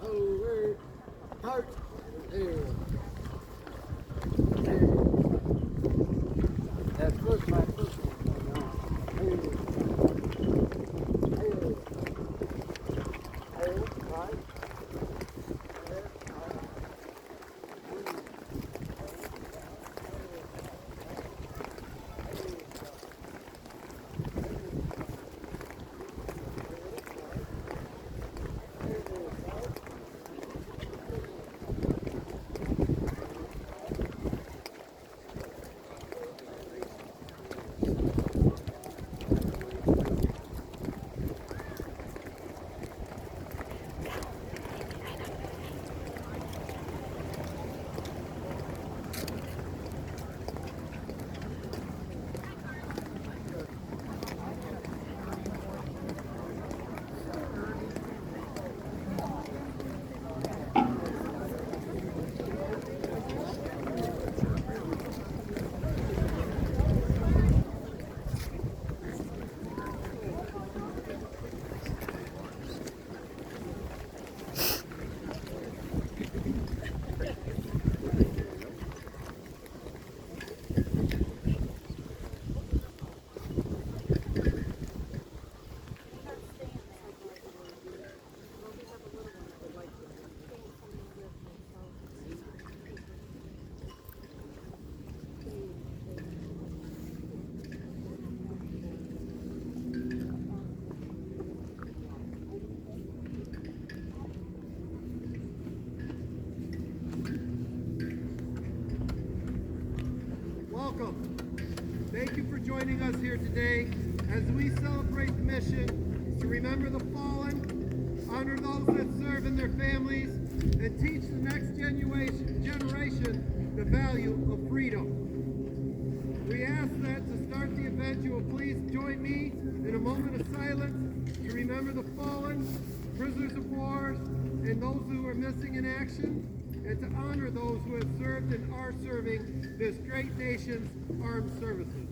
Over. Heart. There. That's first my first Welcome. Thank you for joining us here today as we celebrate the mission to remember the fallen, honor those that serve and their families, and teach the next generation the value of freedom. We ask that to start the event, you will please join me in a moment of silence to remember the fallen, prisoners of war, and those who are missing in action, and to honor those who have served and are serving this great nation's armed services.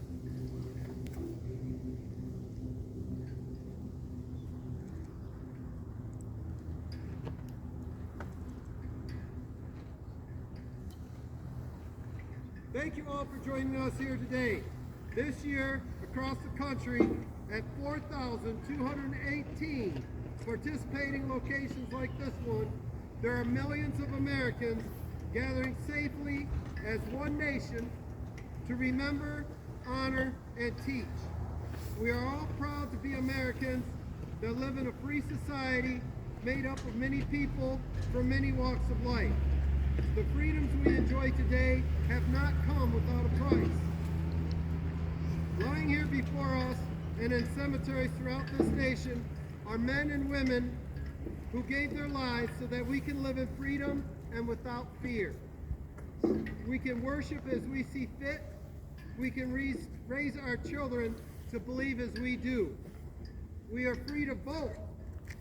Thank you all for joining us here today. This year, across the country, at 4,218 participating locations like this one, there are millions of Americans gathering safely as one nation to remember, honor, and teach. We are all proud to be Americans that live in a free society made up of many people from many walks of life. The freedoms we enjoy today have not come without a price. Lying here before us and in cemeteries throughout this nation are men and women who gave their lives so that we can live in freedom and without fear. We can worship as we see fit. We can raise our children to believe as we do. We are free to vote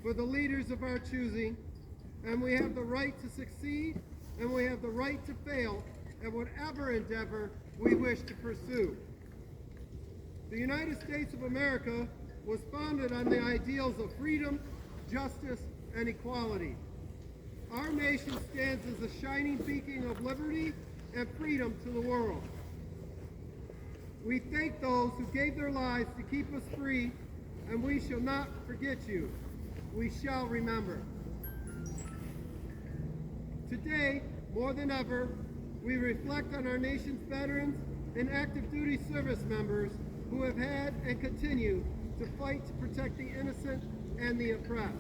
for the leaders of our choosing, and we have the right to succeed, and we have the right to fail at whatever endeavor we wish to pursue. The United States of America was founded on the ideals of freedom, justice, and equality. Our nation stands as a shining beacon of liberty and freedom to the world. We thank those who gave their lives to keep us free, and we shall not forget you. We shall remember. Today, more than ever, we reflect on our nation's veterans and active duty service members who have had and continue to fight to protect the innocent and the oppressed.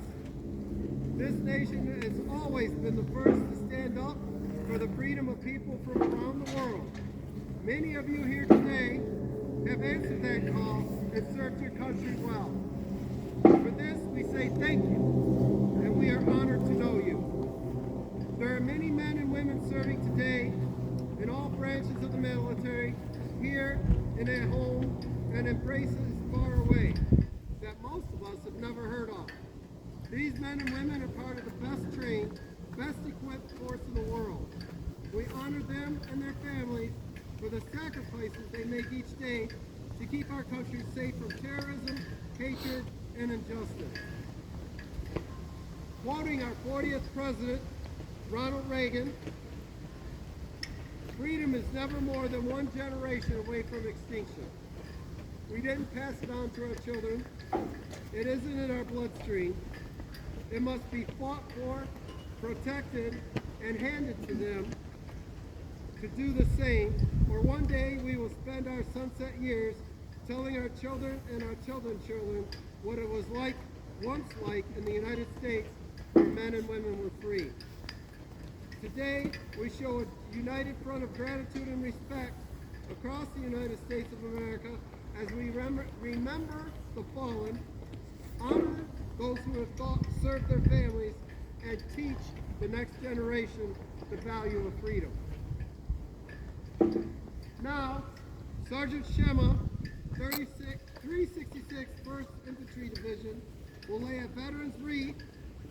This nation has always been the first to stand up for the freedom of people from around the world. Many of you here today have answered that call and served your country well. For this, we say thank you, and we are honored to know you. There are many men and women serving today in all branches of the military, here and at home, and in places far away that most of us have never heard of. These men and women are part of the best trained, best equipped force in the world. We honor them and their families for the sacrifices they make each day to to keep our country safe from terrorism, hatred, and injustice. Quoting our 40th President, Ronald Reagan, freedom is never more than one generation away from extinction. We didn't pass it on to our children. It isn't in our bloodstream. It must be fought for, protected, and handed to them to do the same, or one day we will spend our sunset years telling our children and our children's children what it was once like in the United States where men and women were free. Today, we show a united front of gratitude and respect across the United States of America as we remember the fallen, honor those who have served their families, and teach the next generation the value of freedom. Now, Sergeant Shema, 366th 1st Infantry Division, will lay a veteran's wreath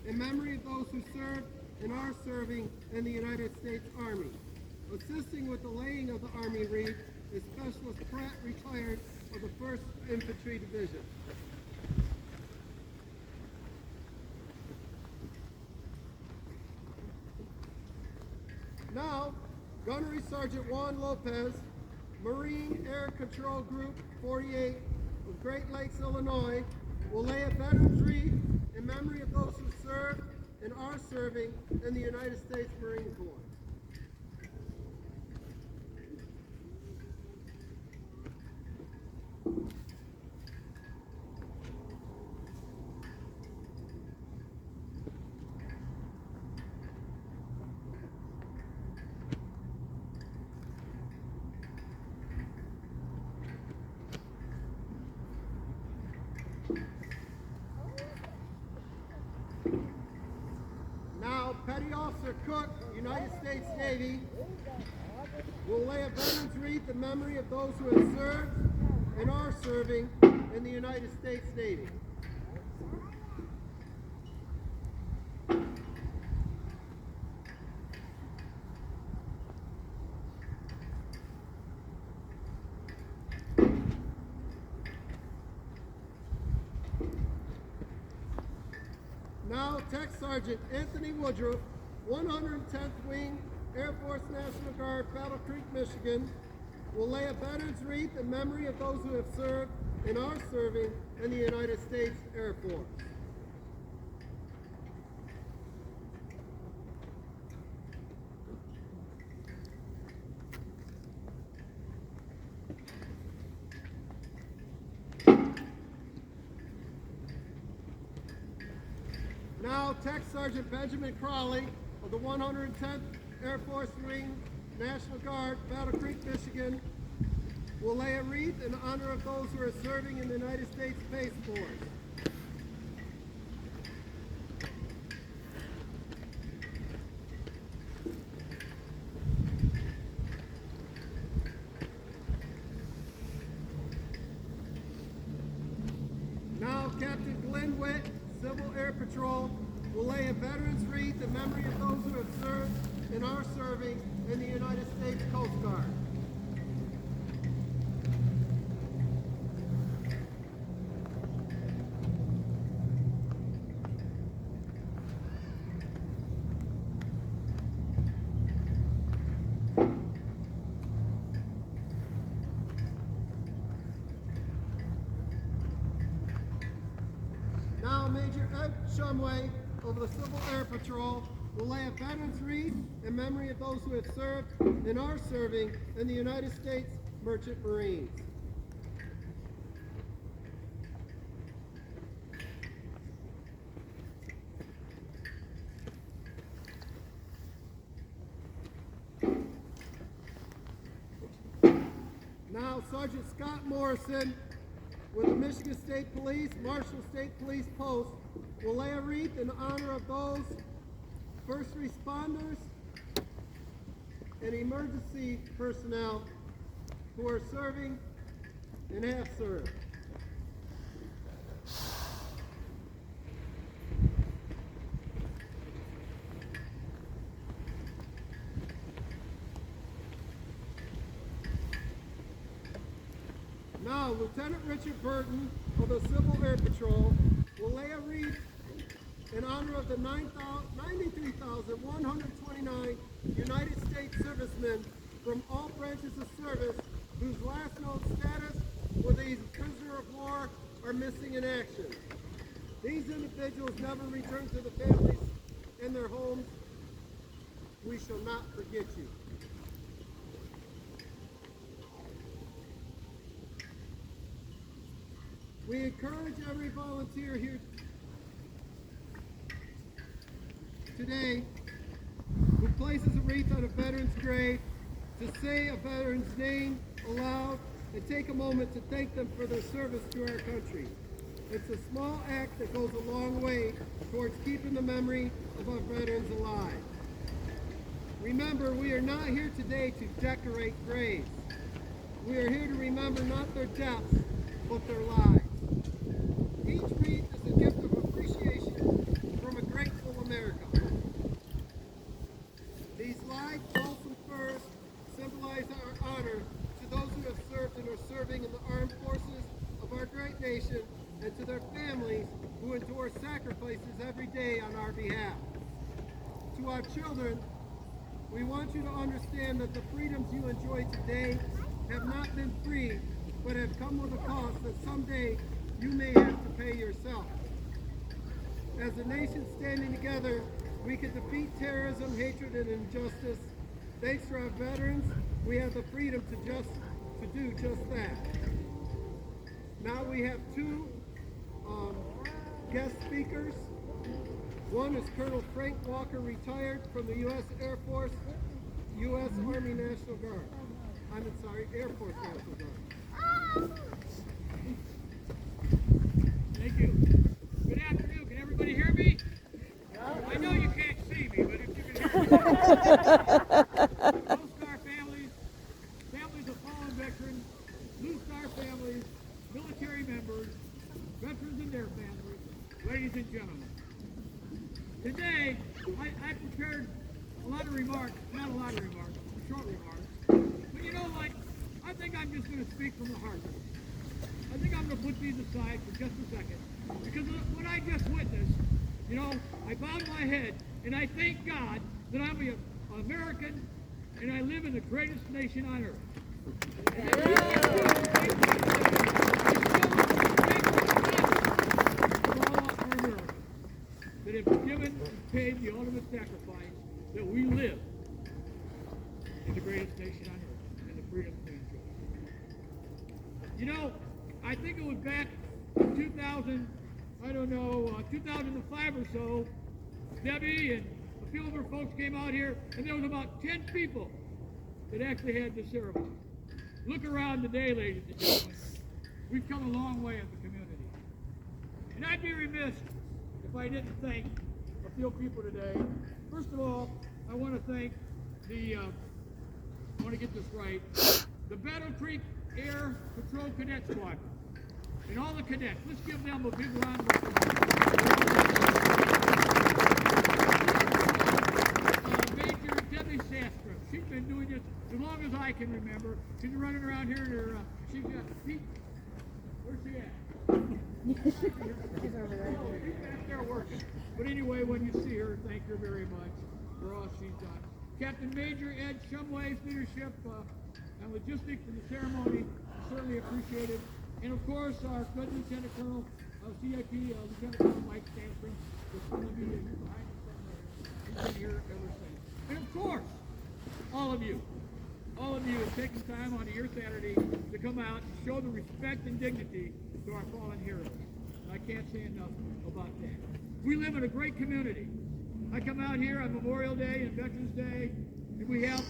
in memory of those who served and are serving in the United States Army. Assisting with the laying of the Army wreath is Specialist Pratt, retired, of the 1st Infantry Division. Now, Gunnery Sergeant Juan Lopez, Marine Air Control Group 48 of Great Lakes, Illinois, will lay a veteran's wreath in memory of those who served and are serving in the United States Marine Corps. Now, Petty Officer Cook, United States Navy, will lay a veteran's wreath in memory of those who have served and are serving in the United States Navy. Now, Tech Sergeant Anthony Woodruff, 110th Wing, Air Force National Guard, Battle Creek, Michigan, will lay a veteran's wreath in memory of those who have served and are serving in the United States Air Force. Now, Tech Sergeant Benjamin Crowley of the 110th Air Force Wing, National Guard, Battle Creek, Michigan, will lay a wreath in honor of those who are serving in the United States Space Force. Now, Captain Glenn Witt, Civil Air Patrol, will lay a veteran's wreath in memory of those who have served and are serving in the United States Coast Guard. Now, Major Ed Shumway of the Civil Air Patrol will lay a veteran's wreath in memory of those who have served and are serving in the United States Merchant Marines. Now, Sergeant Scott Morrison with the Michigan State Police, Marshall State Police Post, will lay a wreath in honor of those first responders and emergency personnel who are serving and have served. Now, Lieutenant Richard Burton of the Civil Air Patrol will lay a wreath in honor of the 93,129 United States servicemen from all branches of service whose last known status or these prisoner of war are missing in action. These individuals never return to the families and their homes. We shall not forget you. We encourage every volunteer here today who places a wreath on a veteran's grave to say a veteran's name aloud and take a moment to thank them for their service to our country. It's a small act that goes a long way towards keeping the memory of our veterans alive. Remember, we are not here today to decorate graves. We are here to remember not their deaths, but their lives. Each wreath is a gift of appreciation from a grateful America. These live balsam firs symbolize our honor to those who have served and are serving in the armed forces of our great nation, and to their families who endure sacrifices every day on our behalf. To our children, we want you to understand that the freedoms you enjoy today have not been free, but have come with a cost that someday you may have to pay yourself. As a nation standing together, we can defeat terrorism, hatred, and injustice. Thanks to our veterans, we have the freedom to do just that. Now we have two guest speakers. One is Colonel Frank Walker, retired from the U.S. Air Force, U.S. Army National Guard. Air Force National Guard. Thank you. Good afternoon. Can everybody hear me? I know you can't see me, but if you can hear me. Blue Star families, families of fallen veterans, Blue Star families, military members, veterans and their families, ladies and gentlemen. Today, I prepared a lot of remarks, not a lot of remarks, short remarks. But you know what? I think I'm just going to speak from the heart. I think I'm going to put these aside for just a second. Because what I just witnessed, you know, I bowed my head and I thank God that I'm an American and I live in the greatest nation on earth. And that we can do the great things for all our Americans that have given and paid the ultimate sacrifice that we live in the greatest nation on earth and the freedom we enjoy. You know, I think it was back in 2005 or so, Debbie and a few of her folks came out here, and there was about 10 people that actually had the ceremony. Look around today, ladies and gentlemen. We've come a long way as a community. And I'd be remiss if I didn't thank a few people today. First of all, I want to thank I want to get this right, the Battle Creek Air Patrol Cadet Squadron. And all the cadets, let's give them a big round of applause. Major Debbie Sastrom, she's been doing this as long as I can remember. She's running around here in her, she's got, where's she at? She's over there. She's back there working. But anyway, when you see her, thank her very much for all she's done. Captain Major Ed Shumway's leadership and logistics in the ceremony, certainly appreciated. And of course, our good Lieutenant Colonel of CIP, Lieutenant Colonel Mike Sandstrom, is going to be here behind us somewhere. He's been here ever since. And of course, all of you have taken time on your Saturday to come out and show the respect and dignity to our fallen heroes. And I can't say enough about that. We live in a great community. I come out here on Memorial Day and Veterans Day, and we have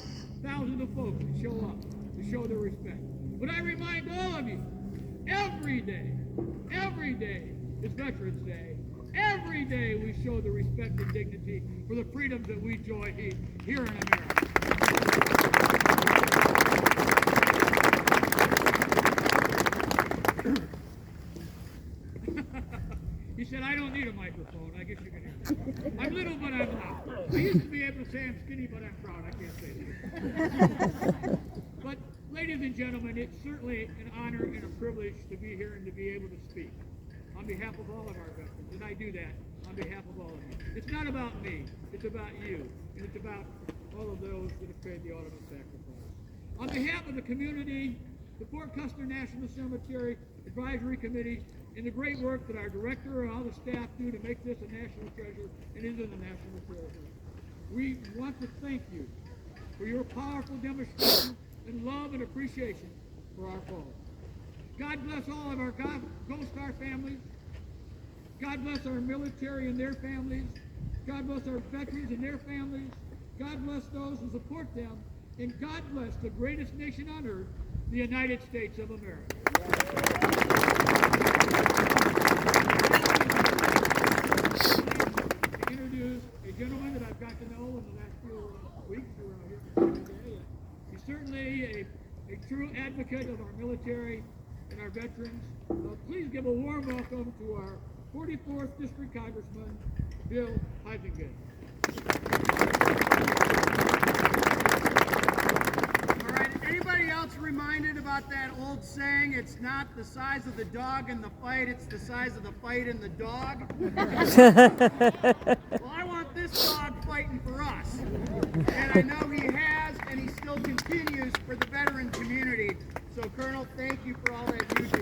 thousands of folks that show up to show their respect. But I remind all of you, every day is Veterans Day. Every day we show the respect and dignity for the freedoms that we enjoy here in America. He said, I don't need a microphone. I guess you can hear me. I'm little, but I'm loud. I used to be able to say I'm skinny, but I'm proud. I can't say that. But, ladies and gentlemen, it's certainly an honor and a privilege to be here and to be able to speak on behalf of all of our veterans, and I do that on behalf of all of you. It's not about me, it's about you, and it's about all of those that have paid the ultimate sacrifice. On behalf of the community, the Fort Custer National Cemetery Advisory Committee, and the great work that our director and all the staff do to make this a national treasure and is a national treasure, we want to thank you for your powerful demonstration and love and appreciation for our fallen. God bless all of our Gold Star families. God bless our military and their families. God bless our veterans and their families. God bless those who support them. And God bless the greatest nation on earth, the United States of America. To introduce a gentleman that I've got to know in the last few weeks around here today. He's certainly a true advocate of our military and our veterans. Please give a warm welcome to our 44th District Congressman, Bill Huizenga. All right, anybody else reminded about that old saying, it's not the size of the dog in the fight, it's the size of the fight in the dog? Well, I want this dog fighting for us. And I know he has, and he still continues for the veteran community. So, Colonel, thank you for all that you do.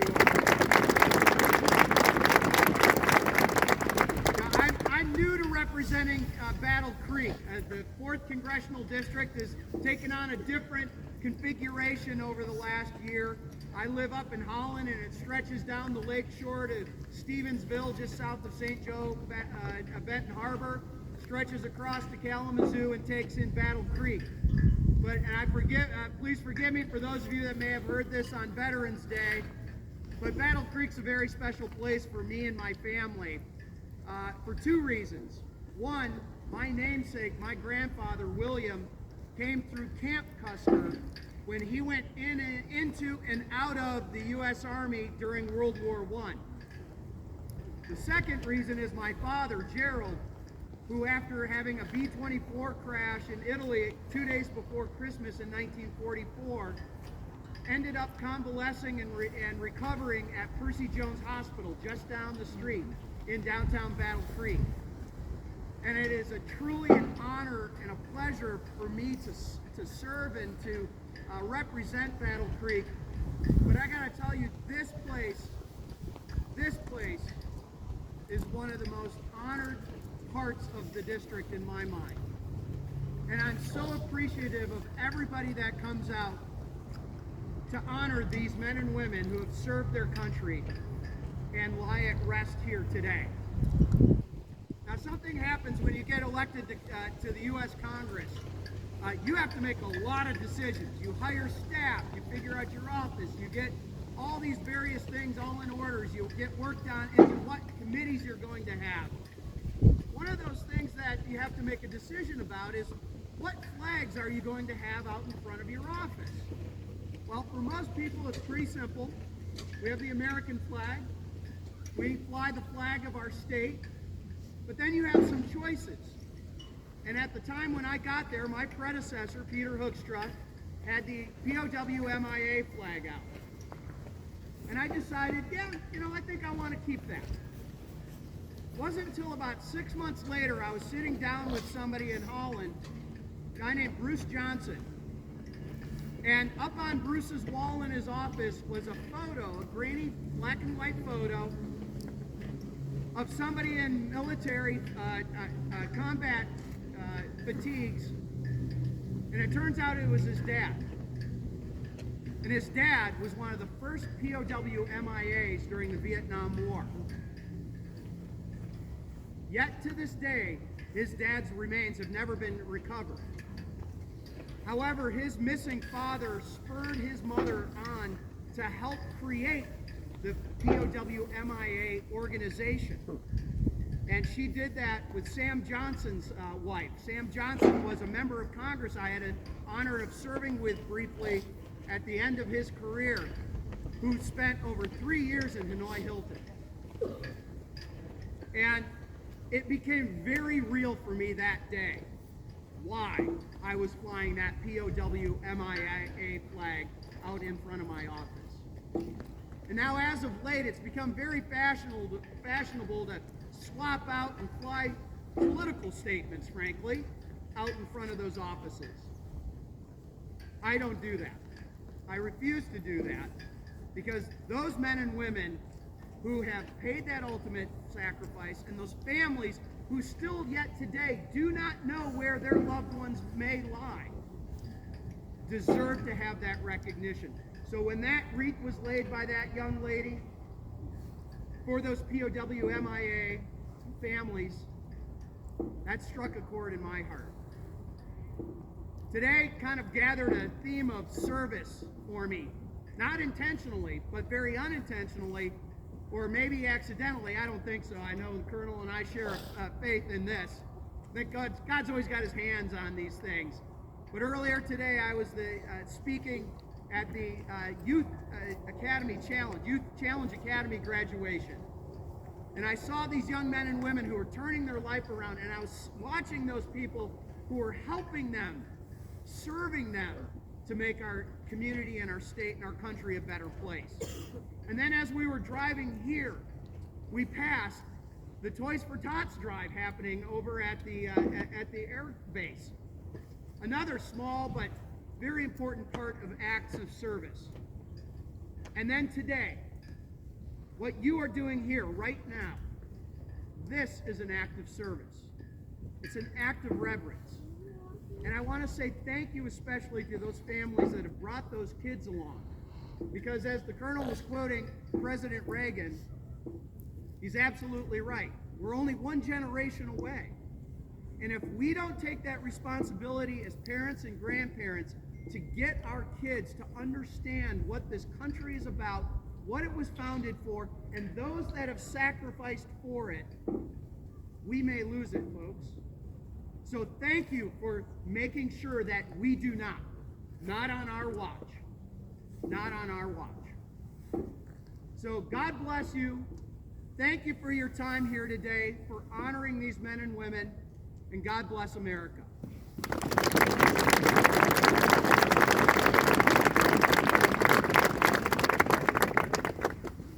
Now, I'm new to representing Battle Creek. The 4th Congressional District has taken on a different configuration over the last year. I live up in Holland, and it stretches down the lake shore to Stevensville, just south of St. Joe, Benton Harbor, stretches across to Kalamazoo, and takes in Battle Creek. But please forgive me for those of you that may have heard this on Veterans Day, but Battle Creek's a very special place for me and my family for 2 reasons. One, my namesake, my grandfather, William, came through Camp Custer when he went into and out of the U.S. Army during World War I. The second reason is my father, Gerald, who after having a B-24 crash in Italy 2 days before Christmas in 1944, ended up convalescing and recovering at Percy Jones Hospital just down the street in downtown Battle Creek. And it is truly an honor and a pleasure for me to serve and to represent Battle Creek. But I gotta tell you, this place is one of the most honored parts of the district in my mind. And I'm so appreciative of everybody that comes out to honor these men and women who have served their country and lie at rest here today. Now, something happens when you get elected to the U.S. Congress. You have to make a lot of decisions. You hire staff, you figure out your office, you get all these various things all in orders, you'll get worked on into what committees you're going to have. One of those things that you have to make a decision about is what flags are you going to have out in front of your office? Well, for most people, it's pretty simple. We have the American flag. We fly the flag of our state. But then you have some choices. And at the time when I got there, my predecessor, Peter Hoekstra, had the POW-MIA flag out. And I decided, I think I want to keep that. It wasn't until about 6 months later, I was sitting down with somebody in Holland, a guy named Bruce Johnson. And up on Bruce's wall in his office was a photo, a grainy black and white photo of somebody in military combat fatigues. And it turns out it was his dad. And his dad was one of the first POW MIAs during the Vietnam War. Yet to this day, his dad's remains have never been recovered. However, his missing father spurred his mother on to help create the POW MIA organization. And she did that with Sam Johnson's wife. Sam Johnson was a member of Congress I had an honor of serving with briefly at the end of his career, who spent over 3 years in Hanoi Hilton. And it became very real for me that day why I was flying that POW MIA flag out in front of my office. And now as of late, it's become very fashionable to swap out and fly political statements, frankly, out in front of those offices. I don't do that. I refuse to do that, because those men and women who have paid that ultimate sacrifice, and those families who still yet today do not know where their loved ones may lie, deserve to have that recognition. So when that wreath was laid by that young lady for those POW MIA families, that struck a chord in my heart. Today kind of gathered a theme of service for me. Not intentionally, but very unintentionally, or maybe accidentally. I don't think so. I know the Colonel and I share faith in this, that God's always got his hands on these things. But earlier today, I was speaking at the Youth Academy Challenge, Youth Challenge Academy graduation. And I saw these young men and women who were turning their life around, and I was watching those people who were helping them, serving them to make our community and our state and our country a better place. And then as we were driving here, we passed the Toys for Tots drive happening over at the air base. Another small but very important part of acts of service. And then today, what you are doing here right now, this is an act of service. It's an act of reverence. And I want to say thank you especially to those families that have brought those kids along. Because as the Colonel was quoting President Reagan, he's absolutely right. We're only one generation away. And if we don't take that responsibility as parents and grandparents to get our kids to understand what this country is about, what it was founded for, and those that have sacrificed for it, we may lose it, folks. So thank you for making sure that we do not. Not on our watch. Not on our watch. So God bless you. Thank you for your time here today, for honoring these men and women, and God bless America.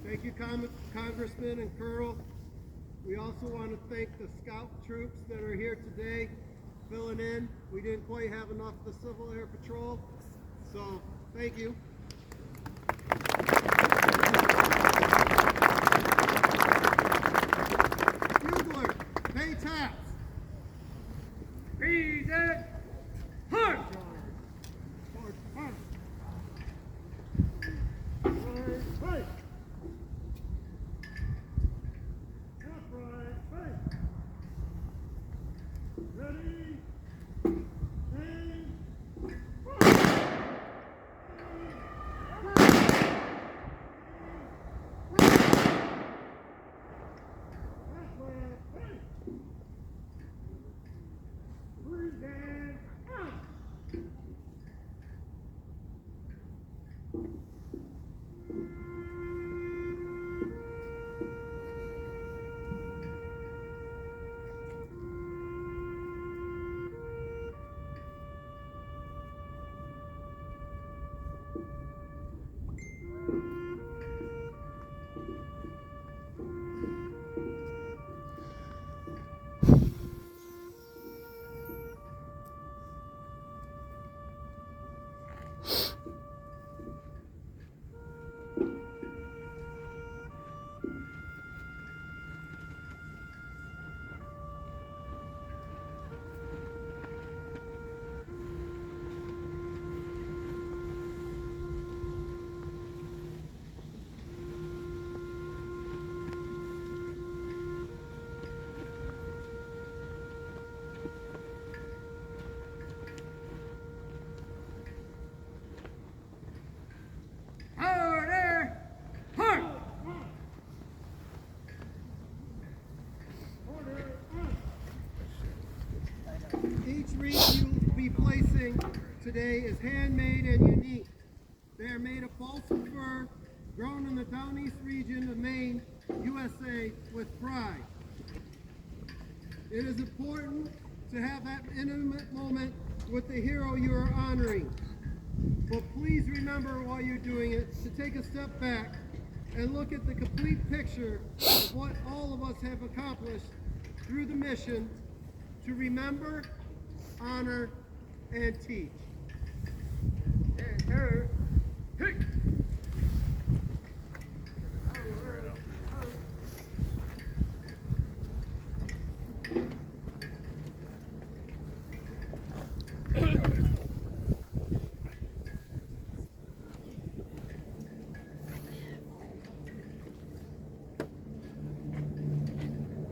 Thank you, Congressman and Colonel. We also want to thank the Scout troops that are here today, filling in. We didn't quite have enough of the Civil Air Patrol, so thank you. Bugler, pay taps. Present. Hard. Right. Ready? Aim. Breathe in. Out. Each wreath you will be placing today is handmade and unique. They are made of balsam fir, grown in the Down East region of Maine, USA, with pride. It is important to have that intimate moment with the hero you are honoring. But please remember while you're doing it to take a step back and look at the complete picture of what all of us have accomplished through the mission to remember, honor, and teach.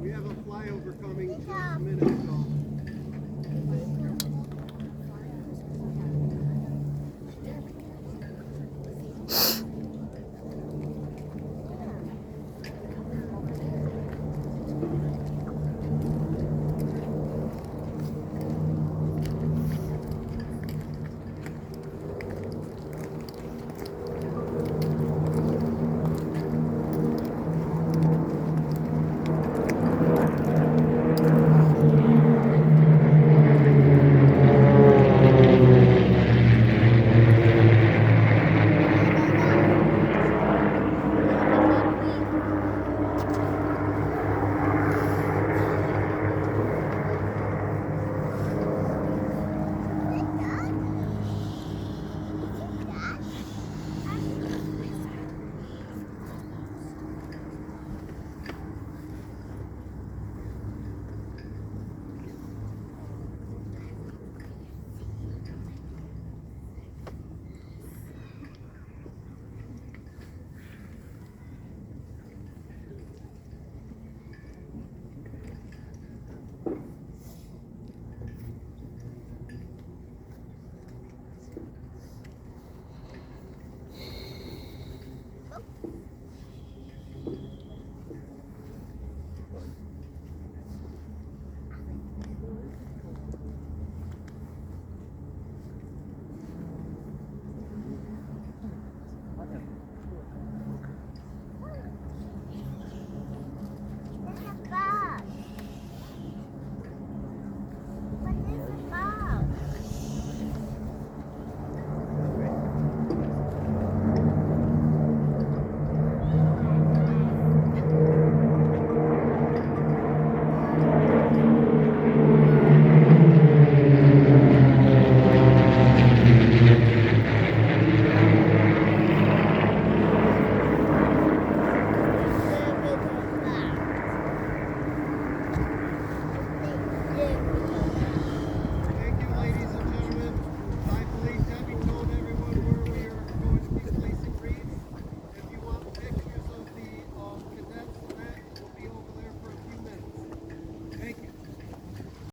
We have a flyover coming just a minute ago.